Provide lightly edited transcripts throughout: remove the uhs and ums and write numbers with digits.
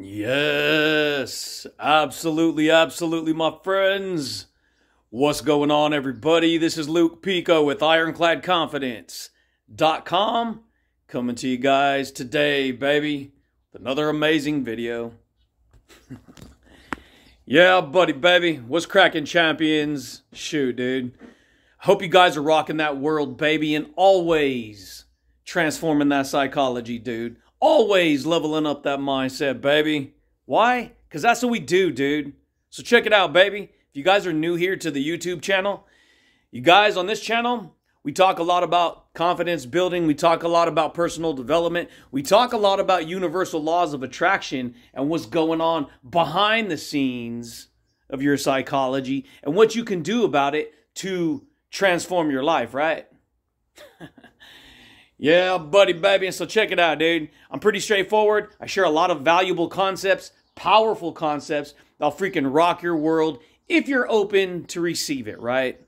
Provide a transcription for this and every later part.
Yes, absolutely, absolutely, my friends. What's going on, everybody? This is Luke Pico with IroncladConfidence.com coming to you guys today, baby, with another amazing video. Yeah, buddy, baby. What's cracking, champions? Shoot, dude. Hope you guys are rocking that world, baby, and always transforming that psychology, dude. Always leveling up that mindset, baby. Why? Because that's what we do, dude. So check it out, baby. If you guys are new here to the YouTube channel, you guys on this channel, we talk a lot about confidence building. We talk a lot about personal development. We talk a lot about universal laws of attraction and what's going on behind the scenes of your psychology and what you can do about it to transform your life, right? Yeah, buddy, baby. And so check it out, dude. I'm pretty straightforward. I share a lot of valuable concepts, powerful concepts that'll freaking rock your world if you're open to receive it, right?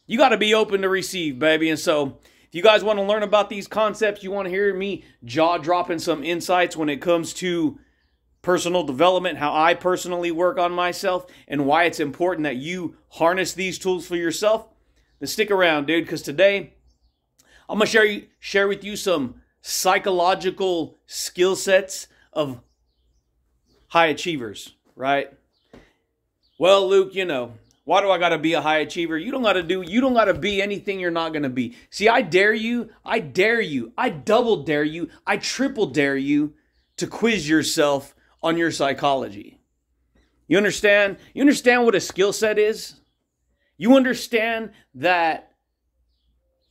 You got to be open to receive, baby. And so if you guys want to learn about these concepts, you want to hear me jaw-dropping some insights when it comes to personal development, how I personally work on myself, and why it's important that you harness these tools for yourself, then stick around, dude, because today I'm going to share with you some psychological skill sets of high achievers, right? Well, Luke, you know, why do I got to be a high achiever? You don't got to be anything you're not going to be. See, I dare you, I double dare you, I triple dare you to quiz yourself on your psychology. You understand? You understand what a skill set is? You understand that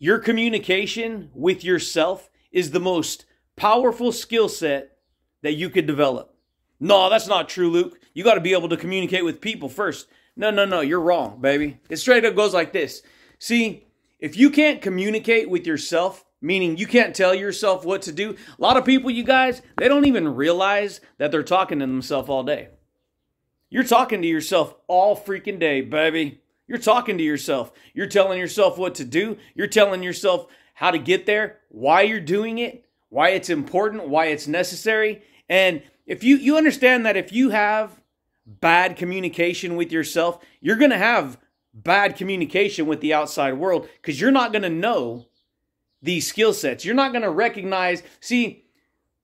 your communication with yourself is the most powerful skill set that you could develop. No, that's not true, Luke. You got to be able to communicate with people first. No, you're wrong, baby. It straight up goes like this. See, if you can't communicate with yourself, meaning you can't tell yourself what to do, a lot of people, you guys, they don't even realize that they're talking to themselves all day. You're talking to yourself all freaking day, baby. You're talking to yourself. You're telling yourself what to do. You're telling yourself how to get there, why you're doing it, why it's important, why it's necessary. And if you understand that if you have bad communication with yourself, you're going to have bad communication with the outside world because you're not going to know these skill sets. You're not going to recognize. See,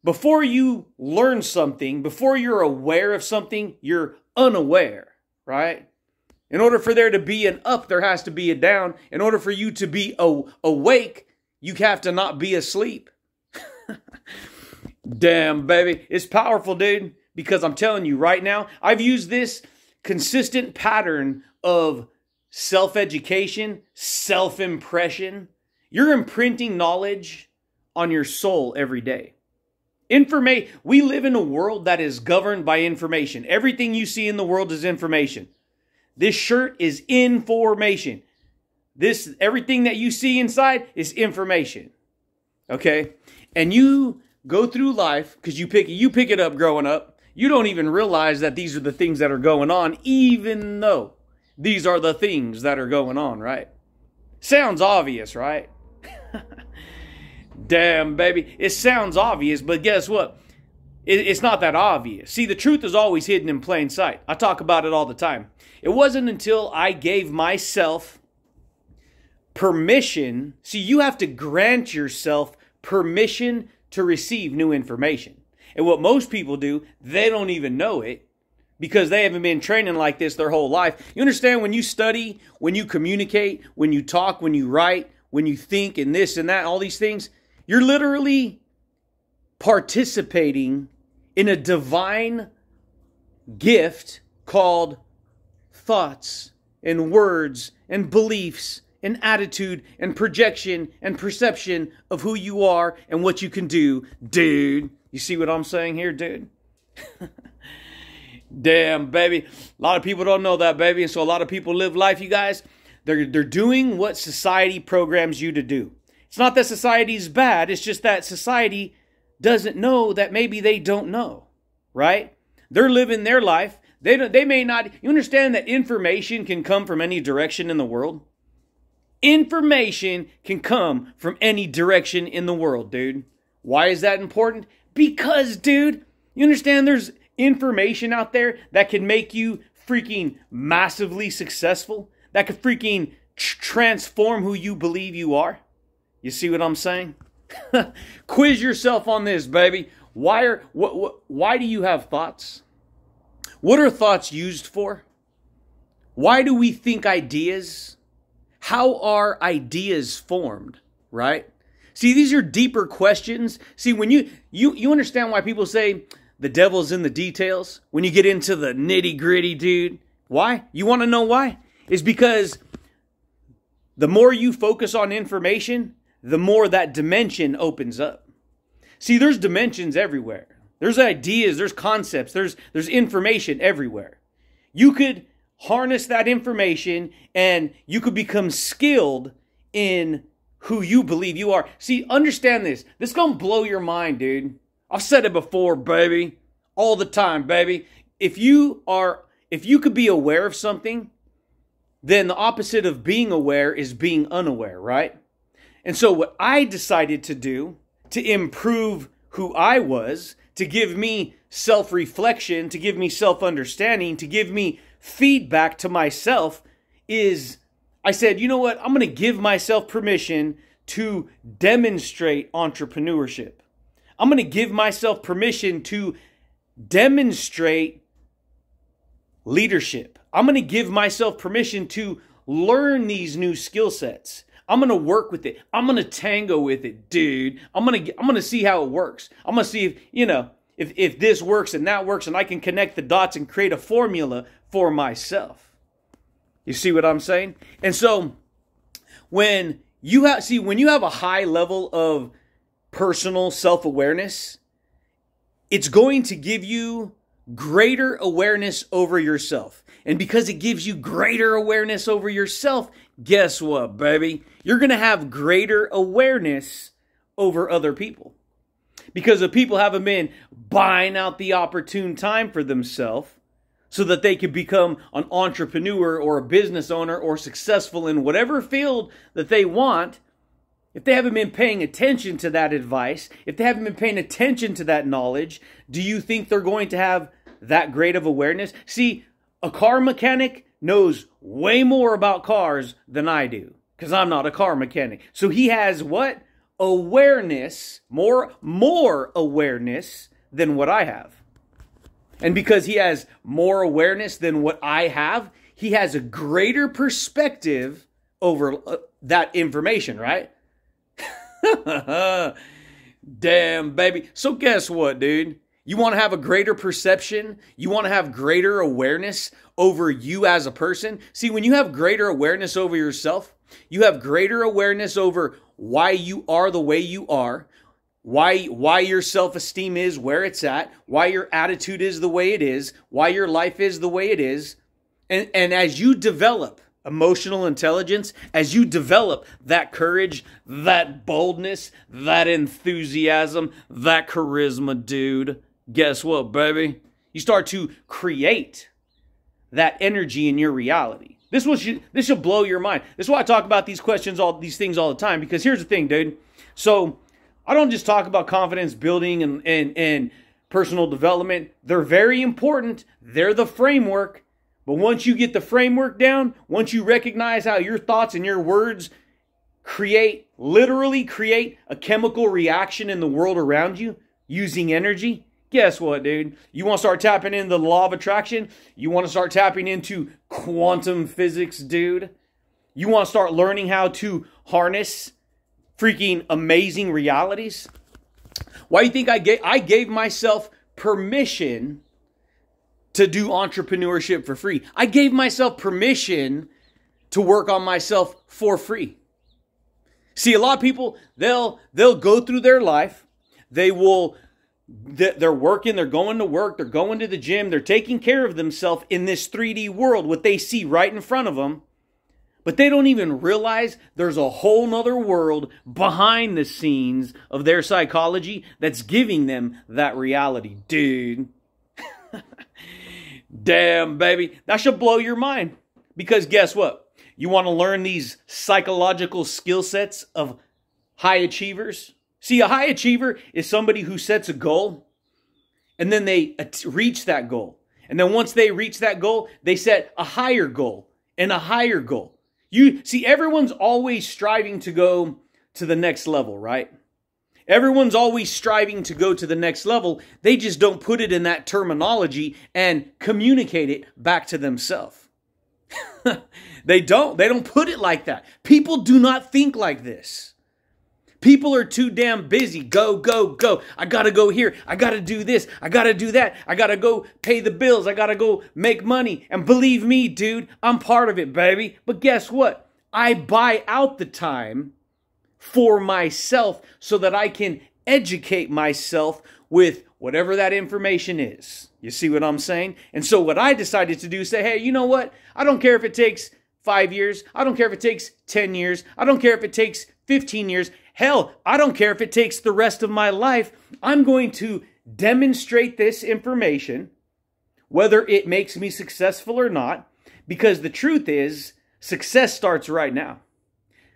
before you learn something, before you're aware of something, you're unaware, right? In order for there to be an up, there has to be a down. In order for you to be awake, you have to not be asleep. Damn, baby. It's powerful, dude. Because I'm telling you right now, I've used this consistent pattern of self-education, self-impression. You're imprinting knowledge on your soul every day. We live in a world that is governed by information. Everything you see in the world is information. This shirt is information. Everything that you see inside is information. Okay? And you go through life, because you pick it up growing up. You don't even realize that these are the things that are going on, even though these are the things that are going on, right? Sounds obvious, right? Damn, baby. It sounds obvious, but guess what? It's not that obvious. See, the truth is always hidden in plain sight. I talk about it all the time. It wasn't until I gave myself permission. See, you have to grant yourself permission to receive new information. And what most people do, they don't even know it because they haven't been training like this their whole life. You understand, when you study, when you communicate, when you talk, when you write, when you think and this and that, all these things, you're literally participating in a divine gift called thoughts and words and beliefs and attitude and projection and perception of who you are and what you can do, dude. You see what I'm saying here, dude? Damn, baby. A lot of people don't know that, baby. And so a lot of people live life, you guys. They're doing what society programs you to do. It's not that society is bad. It's just that society doesn't know that maybe they don't know, right? They're living their life. They may not. You understand that information can come from any direction in the world? Information can come from any direction in the world, dude. Why is that important? Because, dude, you understand there's information out there that can make you freaking massively successful, that could freaking transform who you believe you are. You see what I'm saying? Quiz yourself on this, baby. Why do you have thoughts? What are thoughts used for? Why do we think ideas? How are ideas formed, right? See, these are deeper questions. See, when you understand why people say the devil's in the details, when you get into the nitty-gritty, dude. Why? You want to know why? It's because the more you focus on information, the more that dimension opens up. See, there's dimensions everywhere. There's ideas, there's concepts, there's information everywhere. You could harness that information and you could become skilled in who you believe you are. See, understand this. This is going to blow your mind, dude. I've said it before, baby. All the time, baby. If you could be aware of something, then the opposite of being aware is being unaware, right? And so what I decided to do to improve who I was, to give me self-reflection, to give me self-understanding, to give me feedback to myself is I said, you know what? I'm going to give myself permission to demonstrate entrepreneurship. I'm going to give myself permission to demonstrate leadership. I'm going to give myself permission to learn these new skill sets. I'm going to work with it. I'm going to tango with it, dude. I'm going to see how it works. I'm going to see if this works and that works and I can connect the dots and create a formula for myself. You see what I'm saying? And so when you have a high level of personal self-awareness, it's going to give you greater awareness over yourself. And because it gives you greater awareness over yourself, guess what, baby? You're going to have greater awareness over other people. Because if people haven't been buying out the opportune time for themselves so that they could become an entrepreneur or a business owner or successful in whatever field that they want, if they haven't been paying attention to that advice, if they haven't been paying attention to that knowledge, do you think they're going to have that great of awareness? See, a car mechanic knows way more about cars than I do because I'm not a car mechanic. So he has what? Awareness, more awareness than what I have. And because he has more awareness than what I have, he has a greater perspective over that information, right? Damn, baby. So guess what, dude? You want to have a greater perception? You want to have greater awareness over you as a person? See, when you have greater awareness over yourself, you have greater awareness over why you are the way you are, why your self-esteem is where it's at, why your attitude is the way it is, why your life is the way it is. And as you develop emotional intelligence, as you develop that courage, that boldness, that enthusiasm, that charisma, dude, guess what, baby? You start to create that energy in your reality. This should blow your mind. This is why I talk about these things all the time, because here's the thing, dude. So I don't just talk about confidence building and personal development. They're very important. They're the framework. But once you get the framework down, once you recognize how your thoughts and your words literally create a chemical reaction in the world around you using energy, guess what, dude? You want to start tapping into the law of attraction? You want to start tapping into quantum physics, dude? You want to start learning how to harness freaking amazing realities? Why do you think I gave myself permission to do entrepreneurship for free? I gave myself permission to work on myself for free. See, a lot of people, they'll go through their life. They're working, they're going to work, they're going to the gym, they're taking care of themselves in this 3D world, what they see right in front of them. But they don't even realize there's a whole nother world behind the scenes of their psychology that's giving them that reality. Dude. Damn, baby. That should blow your mind. Because guess what? You want to learn these psychological skill sets of high achievers? See, a high achiever is somebody who sets a goal And then they reach that goal. And then once they reach that goal, they set a higher goal and a higher goal. You see, everyone's always striving to go to the next level, right? Everyone's always striving to go to the next level. They just don't put it in that terminology and communicate it back to themselves. They don't put it like that. People do not think like this. People are too damn busy. Go, go, go. I got to go here. I got to do this. I got to do that. I got to go pay the bills. I got to go make money. And believe me, dude, I'm part of it, baby. But guess what? I buy out the time for myself so that I can educate myself with whatever that information is. You see what I'm saying? And so what I decided to do is say, hey, you know what? I don't care if it takes 5 years. I don't care if it takes 10 years. I don't care if it takes 15 years. Hell, I don't care if it takes the rest of my life. I'm going to demonstrate this information, whether it makes me successful or not, because the truth is, success starts right now.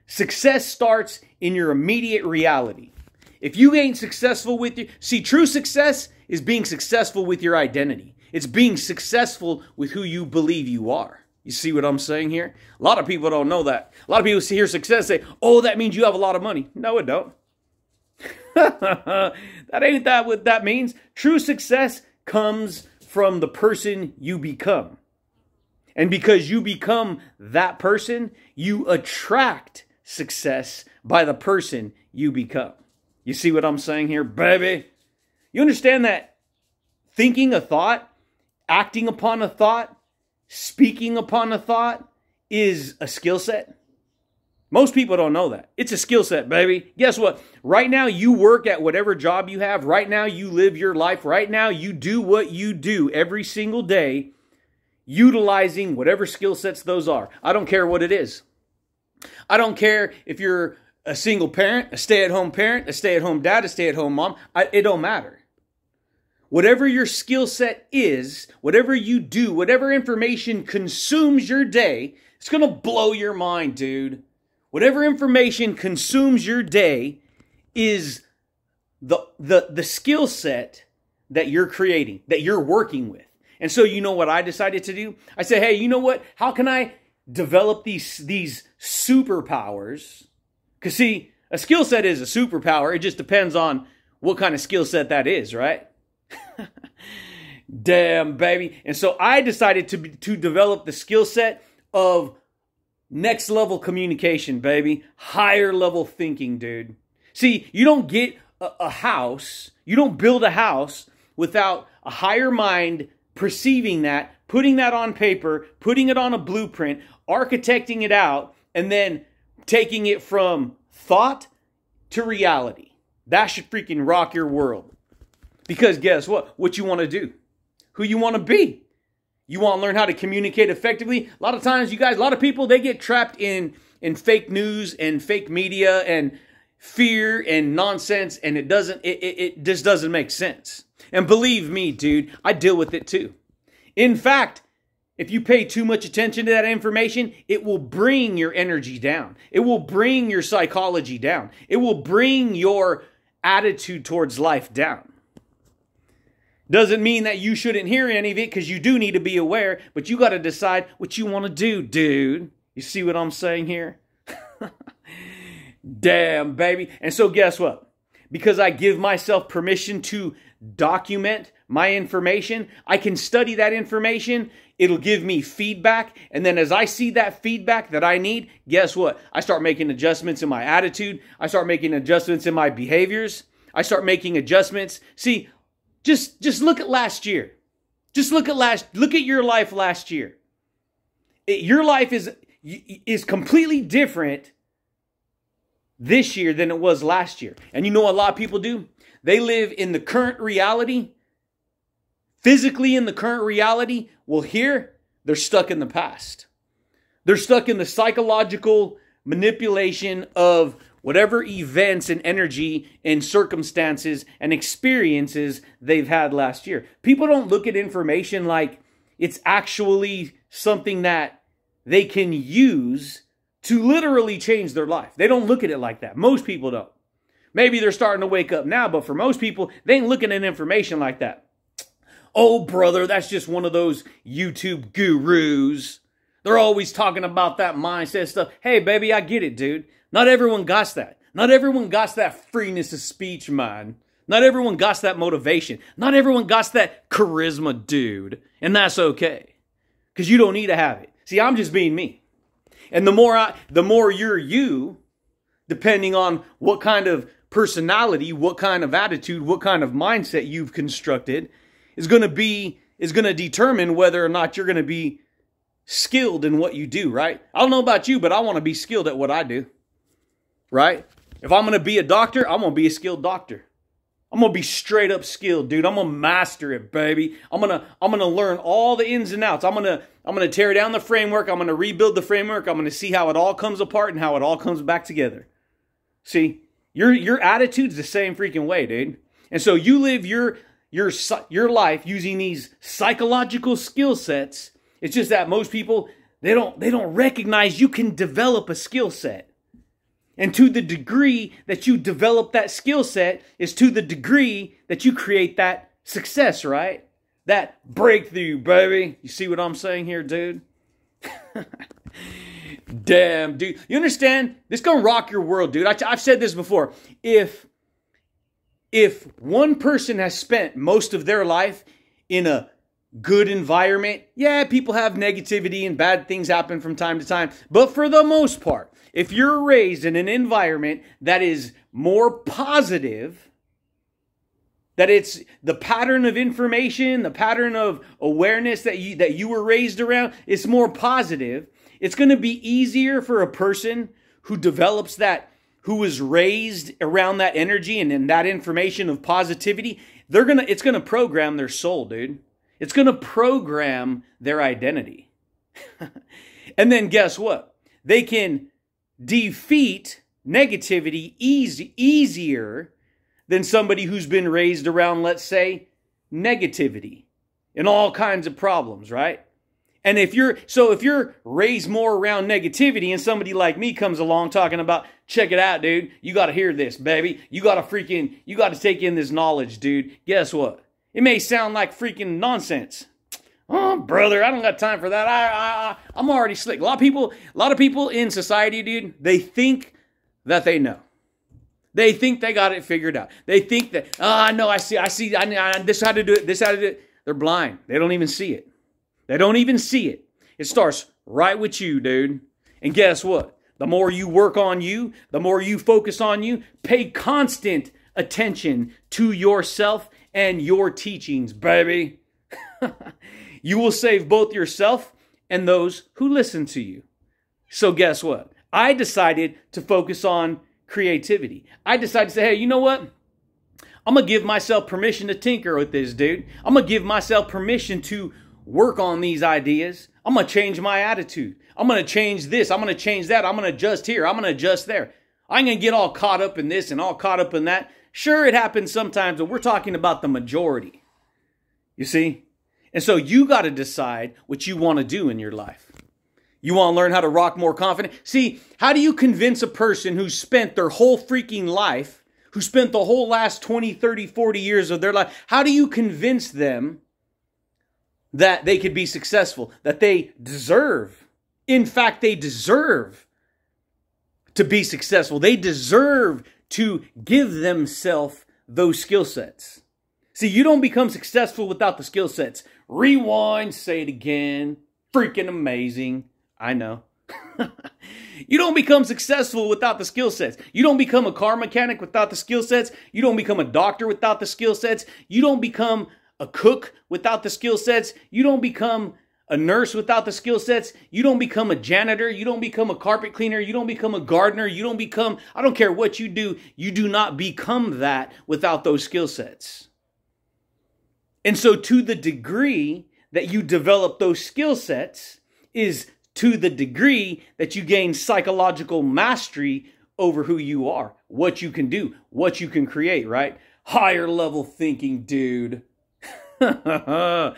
Success starts in your immediate reality. If you ain't successful with your... See, true success is being successful with your identity. It's being successful with who you believe you are. You see what I'm saying here? A lot of people don't know that. A lot of people hear success say, oh, that means you have a lot of money. No, it don't. That ain't that what that means. True success comes from the person you become. And because you become that person, you attract success by the person you become. You see what I'm saying here, baby? You understand that thinking a thought, acting upon a thought, speaking upon a thought is a skill set? Most people don't know that. It's a skill set, baby. Guess what? Right now you work at whatever job you have. Right now you live your life. Right now you do what you do every single day, utilizing whatever skill sets those are. I don't care what it is. I don't care if you're a single parent, a stay-at-home parent, a stay-at-home dad, a stay-at-home mom. It don't matter. Whatever your skill set is, whatever you do, whatever information consumes your day, it's going to blow your mind, dude. Whatever information consumes your day is the skill set that you're creating, that you're working with. And so you know what I decided to do? I said, hey, you know what? How can I develop these superpowers? Because see, a skill set is a superpower. It just depends on what kind of skill set that is, right? Damn, baby. And so I decided to develop the skill set of next level communication, baby. Higher level thinking, dude. See, you don't get a house. You don't build a house without a higher mind perceiving that, putting that on paper, putting it on a blueprint, architecting it out, and then taking it from thought to reality. That should freaking rock your world. Because guess what? What you want to do. Who you want to be. You want to learn how to communicate effectively. A lot of times, you guys, a lot of people, they get trapped in fake news and fake media and fear and nonsense. And it just doesn't make sense. And believe me, dude, I deal with it too. In fact, if you pay too much attention to that information, it will bring your energy down. It will bring your psychology down. It will bring your attitude towards life down. Doesn't mean that you shouldn't hear any of it, because you do need to be aware, but you got to decide what you want to do, dude. You see what I'm saying here? Damn, baby. And so guess what? Because I give myself permission to document my information, I can study that information. It'll give me feedback. And then as I see that feedback that I need, guess what? I start making adjustments in my attitude. I start making adjustments in my behaviors. I start making adjustments. See, just look at last year. Just look at your life last year. Your life is completely different this year than it was last year. And you know what a lot of people do? They live in the current reality, physically in the current reality. Well, here, they're stuck in the past. They're stuck in the psychological manipulation of whatever events and energy and circumstances and experiences they've had last year. People don't look at information like it's actually something that they can use to literally change their life. They don't look at it like that. Most people don't. Maybe they're starting to wake up now, but for most people, they ain't looking at information like that. Oh, brother, that's just one of those YouTube gurus. They're always talking about that mindset stuff. Hey, baby, I get it, dude. Not everyone got that. Not everyone got that freeness of speech, man. Not everyone got that motivation. Not everyone got that charisma, dude. And that's okay. Because you don't need to have it. See, I'm just being me. And the more you're you, depending on what kind of personality, what kind of attitude, what kind of mindset you've constructed, is going to determine whether or not you're going to be skilled in what you do, right? I don't know about you, but I want to be skilled at what I do, right? If I'm going to be a doctor, I'm going to be a skilled doctor. I'm going to be straight up skilled, dude. I'm going to master it, baby. I'm going to learn all the ins and outs. I'm going to tear down the framework. I'm going to rebuild the framework. I'm going to see how it all comes apart and how it all comes back together. See, your attitude's the same freaking way, dude. And so you live your life using these psychological skill sets. It's just that most people, they don't recognize you can develop a skill set. And to the degree that you develop that skill set is to the degree that you create that success, right? That breakthrough, baby. You see what I'm saying here, dude? Damn, dude. You understand? This gonna rock your world, dude. I've said this before. If one person has spent most of their life in a good environment, yeah, people have negativity and bad things happen from time to time. But for the most part, if you're raised in an environment that is more positive, that it's the pattern of information, the pattern of awareness that you were raised around, it's more positive. It's going to be easier for a person who develops that, who was raised around that energy and that information of positivity. It's going to program their soul, dude. It's going to program their identity. And then guess what? They can defeat negativity easier than somebody who's been raised around, let's say, negativity and all kinds of problems, right? And if you're raised more around negativity and somebody like me comes along talking about, check it out, dude, you got to hear this, baby. You got to take in this knowledge, dude. Guess what? It may sound like freaking nonsense. Oh, brother, I don't got time for that. I'm already slick. A lot of people in society, dude, they think that they know. They think they got it figured out. They think that, no, I see, this is how to do it, this is how to do it. They're blind. They don't even see it. They don't even see it. It starts right with you, dude. And guess what? The more you work on you, the more you focus on you, pay constant attention to yourself and your teachings, baby. You will save both yourself and those who listen to you. So guess what? I decided to focus on creativity. I decided to say, hey, you know what? I'm going to give myself permission to tinker with this, dude. I'm going to give myself permission to work on these ideas. I'm going to change my attitude. I'm going to change this. I'm going to change that. I'm going to adjust here. I'm going to adjust there. I'm going to get all caught up in this and all caught up in that. Sure, it happens sometimes, but we're talking about the majority. You see? And so you got to decide what you want to do in your life. You want to learn how to rock more confident? See, how do you convince a person who spent their whole freaking life, who spent the whole last 20, 30, 40 years of their life, how do you convince them that they could be successful, that they deserve, in fact, they deserve to be successful. They deserve to give themselves those skill sets. See, you don't become successful without the skill sets. Rewind, say it again. Freaking amazing. I know. You don't become successful without the skill sets. You don't become a car mechanic without the skill sets. You don't become a doctor without the skill sets. You don't become a cook without the skill sets. You don't become a nurse without the skill sets. You don't become a janitor. You don't become a carpet cleaner. You don't become a gardener. You don't become, I don't care what you do not become that without those skill sets. And so to the degree that you develop those skill sets is to the degree that you gain psychological mastery over who you are, what you can do, what you can create, right? Higher level thinking, dude. Yeah,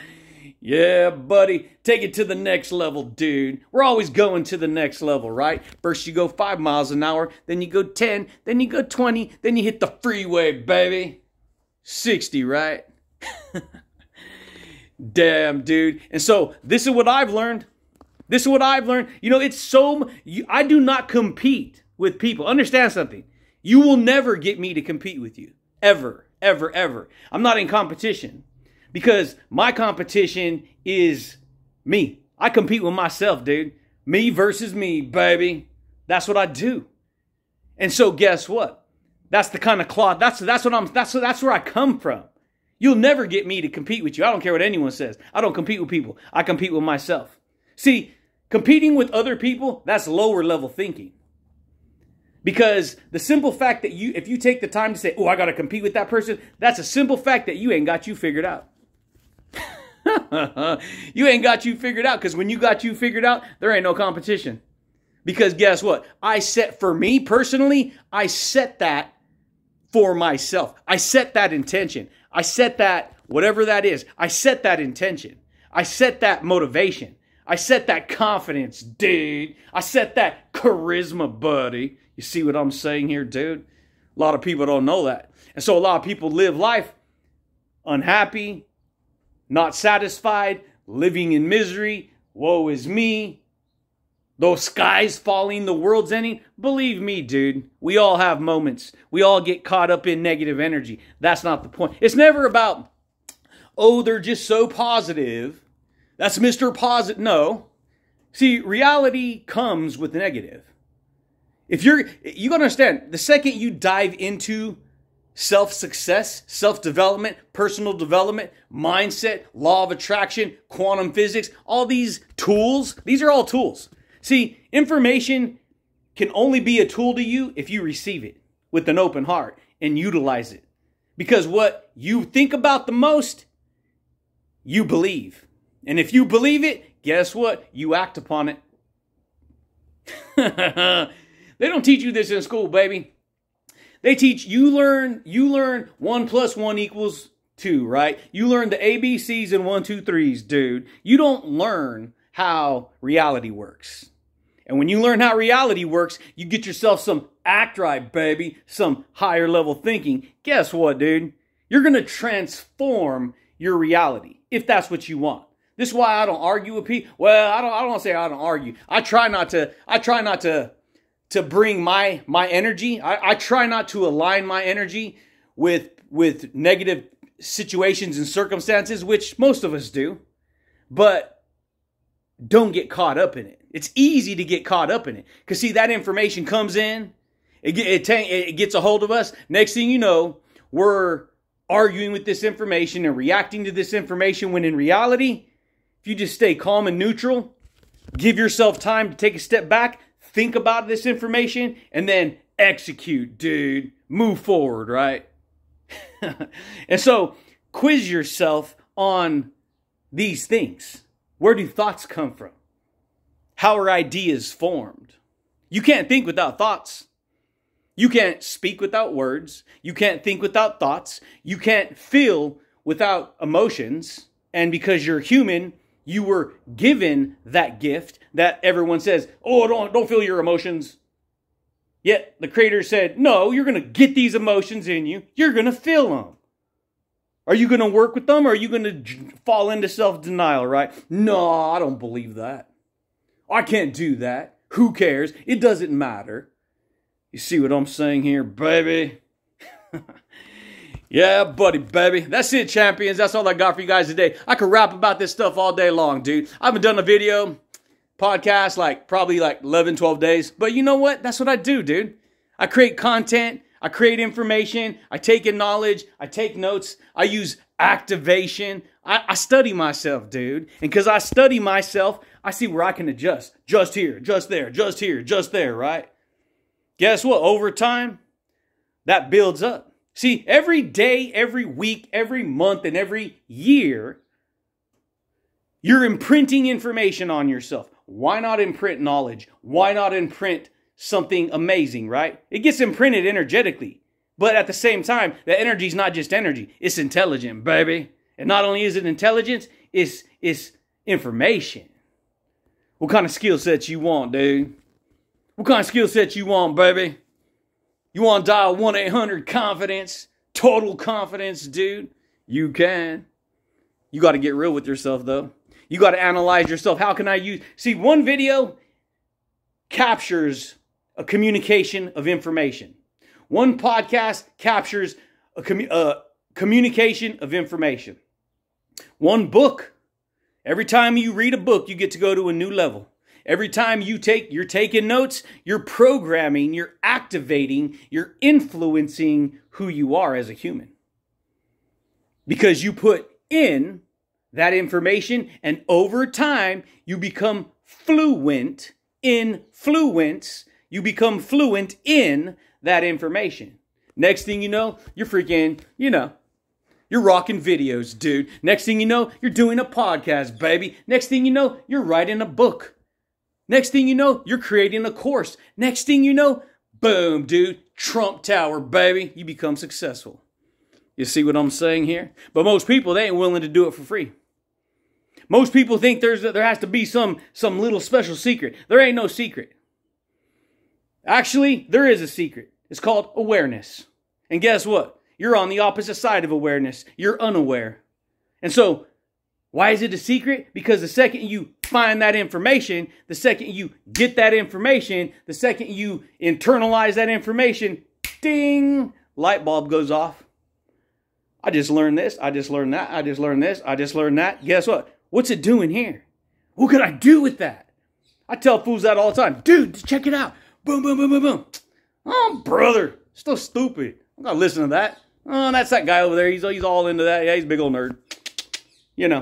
buddy. Take it to the next level, dude. We're always going to the next level, right? First you go 5 miles an hour, then you go 10, then you go 20, then you hit the freeway, baby. 60, right? Damn, dude. And so this is what I've learned. This is what I've learned. You know, it's so, I do not compete with people. Understand something. You will never get me to compete with you. Ever, ever, ever. I'm not in competition because my competition is me. I compete with myself, dude. Me versus me, baby. That's what I do. And so guess what? That's the kind of cloth. That's where I come from. You'll never get me to compete with you. I don't care what anyone says. I don't compete with people. I compete with myself. See, competing with other people, that's lower level thinking. Because the simple fact that if you take the time to say, oh, I got to compete with that person, that's a simple fact that you ain't got you figured out. You ain't got you figured out, because when you got you figured out, there ain't no competition. Because guess what? For me personally, I set that for myself. I set that intention. I set that, whatever that is, I set that intention. I set that motivation. I set that confidence, dude. I set that charisma, buddy. You see what I'm saying here, dude? A lot of people don't know that. And so a lot of people live life unhappy, not satisfied, living in misery. Woe is me. Those skies falling, the world's ending. Believe me, dude, we all have moments. We all get caught up in negative energy. That's not the point. It's never about, oh, they're just so positive. That's Mr. Positive. No. See, reality comes with negative. If you gotta understand, the second you dive into self-success, self-development, personal development, mindset, law of attraction, quantum physics, all these tools, these are all tools. See, information can only be a tool to you if you receive it with an open heart and utilize it. Because what you think about the most, you believe. And if you believe it, guess what? You act upon it. They don't teach you this in school, baby. They teach, you learn 1 + 1 = 2, right? You learn the ABCs and 1, 2, 3s, dude. You don't learn how reality works. And when you learn how reality works, you get yourself some act right, baby, some higher level thinking. Guess what, dude? You're going to transform your reality if that's what you want. This is why I don't argue with people. Well, I don't want to say I don't argue. I try not to bring my energy. I try not to align my energy with negative situations and circumstances, which most of us do. But don't get caught up in it. It's easy to get caught up in it. Because see, that information comes in, it gets a hold of us. Next thing you know, we're arguing with this information and reacting to this information, when in reality, if you just stay calm and neutral, give yourself time to take a step back, think about this information, and then execute, dude. Move forward, right? And so, quiz yourself on these things. Where do thoughts come from? How are ideas formed? You can't think without thoughts. You can't speak without words. You can't think without thoughts. You can't feel without emotions. And because you're human, you were given that gift that everyone says, oh, don't feel your emotions. Yet the Creator said, no, you're going to get these emotions in you. You're going to feel them. Are you going to work with them, or are you going to fall into self-denial, right? No, I don't believe that. I can't do that. Who cares? It doesn't matter. You see what I'm saying here, baby? Yeah, buddy, baby. That's it, champions. That's all I got for you guys today. I could rap about this stuff all day long, dude. I haven't done a video podcast probably 11, 12 days. But you know what? That's what I do, dude. I create content. I create information. I take in knowledge. I take notes. I use activation. I study myself, dude. And because I study myself, I see where I can adjust. Just here, just there, just here, just there, right? Guess what? Over time, that builds up. See, every day, every week, every month, and every year, you're imprinting information on yourself. Why not imprint knowledge? Why not imprint something amazing, right? It gets imprinted energetically. But at the same time, the energy is not just energy. It's intelligent, baby. And not only is it intelligence, it's information. What kind of skill sets you want, dude? What kind of skill sets you want, baby? You want to dial 1-800-CONFIDENCE? Total confidence, dude? You can. You got to get real with yourself, though. You got to analyze yourself. How can I use... See, one video captures a communication of information. One podcast captures a communication of information. One book. Every time you read a book, you get to go to a new level. Every time you're taking notes, you're programming, you're activating, you're influencing who you are as a human. Because you put in that information, and over time, you become fluent in fluence. You become fluent in that information. Next thing you know, you're freaking, you're rocking videos, dude. Next thing you know, you're doing a podcast, baby. Next thing you know, you're writing a book. Next thing you know, you're creating a course. Next thing you know, boom, dude, Trump Tower, baby. You become successful. You see what I'm saying here? But most people, they ain't willing to do it for free. Most people think there has to be some little special secret. There ain't no secret. Actually, there is a secret. It's called awareness. And guess what? You're on the opposite side of awareness. You're unaware. And so, why is it a secret? Because the second you find that information, the second you get that information, the second you internalize that information, ding, light bulb goes off. I just learned this. I just learned that. I just learned this. I just learned that. Guess what? What's it doing here? What could I do with that? I tell fools that all the time. Dude, check it out. Boom, boom, boom, boom, boom. Oh, brother. Still stupid. I'm not listening to that. Oh, that's that guy over there. He's all into that. Yeah, he's a big old nerd.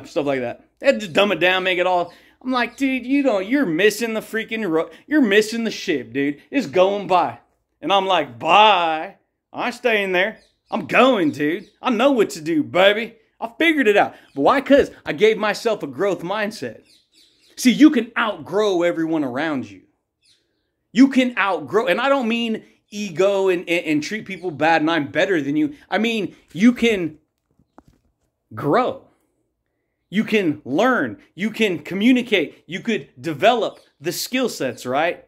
Stuff like that. They just dumb it down, make it all. I'm like, dude, you're missing the freaking, you're missing the ship, dude. It's going by. And I'm like, bye. I'm staying there. I'm going, dude. I know what to do, baby. I figured it out. But why? Because I gave myself a growth mindset. See, you can outgrow everyone around you. You can outgrow, and I don't mean ego and treat people bad and I'm better than you. I mean, you can grow. You can learn. You can communicate. You could develop the skill sets, right?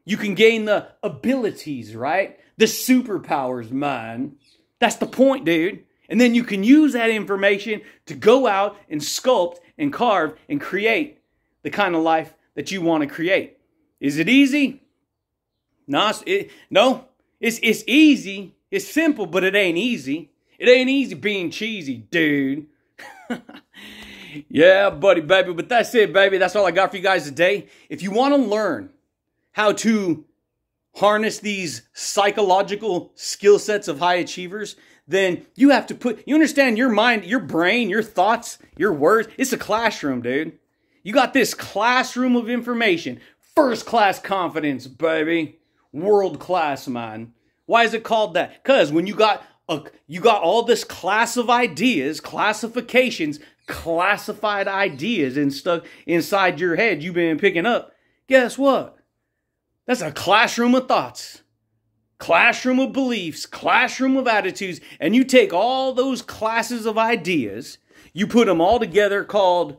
You can gain the abilities, right? The superpowers, man. That's the point, dude. And then you can use that information to go out and sculpt and carve and create the kind of life that you want to create. Is it easy? No, it's easy. It's simple, but it ain't easy. It ain't easy being cheesy, dude. Yeah, buddy, baby. But that's it, baby. That's all I got for you guys today. If you want to learn how to harness these psychological skill sets of high achievers, then you have to you understand your mind, your brain, your thoughts, your words. It's a classroom, dude. You got this classroom of information. First class confidence, baby. World class, man. Why is it called that? Because when you got all this class of ideas, classifications, classified ideas and stuff inside your head you've been picking up, guess what? That's a classroom of thoughts, classroom of beliefs, classroom of attitudes, and you take all those classes of ideas, you put them all together called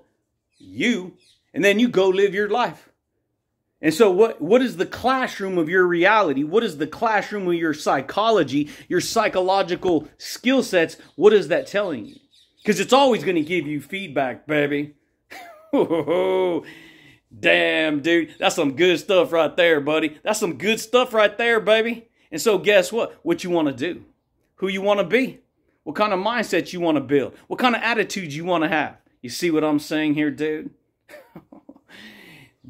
you, and then you go live your life. And so what is the classroom of your reality? What is the classroom of your psychology, your psychological skill sets? What is that telling you? Because it's always going to give you feedback, baby. Damn, dude. That's some good stuff right there, buddy. That's some good stuff right there, baby. And so guess what? What you want to do. Who you want to be. What kind of mindset you want to build. What kind of attitude you want to have. You see what I'm saying here, dude?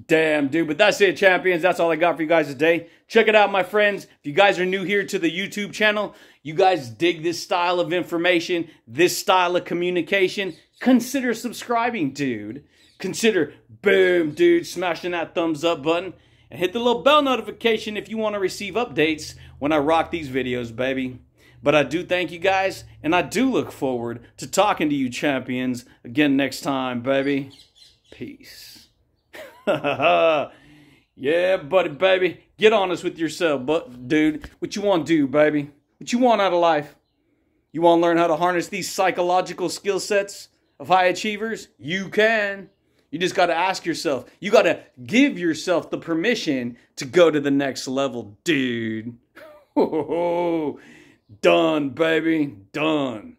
Damn, dude. But that's it, champions. That's all I got for you guys today. Check it out, my friends. If you guys are new here to the YouTube channel, you guys dig this style of information, this style of communication, consider subscribing, dude. Consider, boom, dude, smashing that thumbs up button. And hit the little bell notification if you want to receive updates when I rock these videos, baby. But I do thank you guys, and I do look forward to talking to you, champions, again next time, baby. Peace. Yeah, buddy, baby. Get honest with yourself, dude. What you want to do, baby? What you want out of life? You want to learn how to harness these psychological skill sets of high achievers? You can. You just got to ask yourself. You got to give yourself the permission to go to the next level, dude. Done, baby. Done.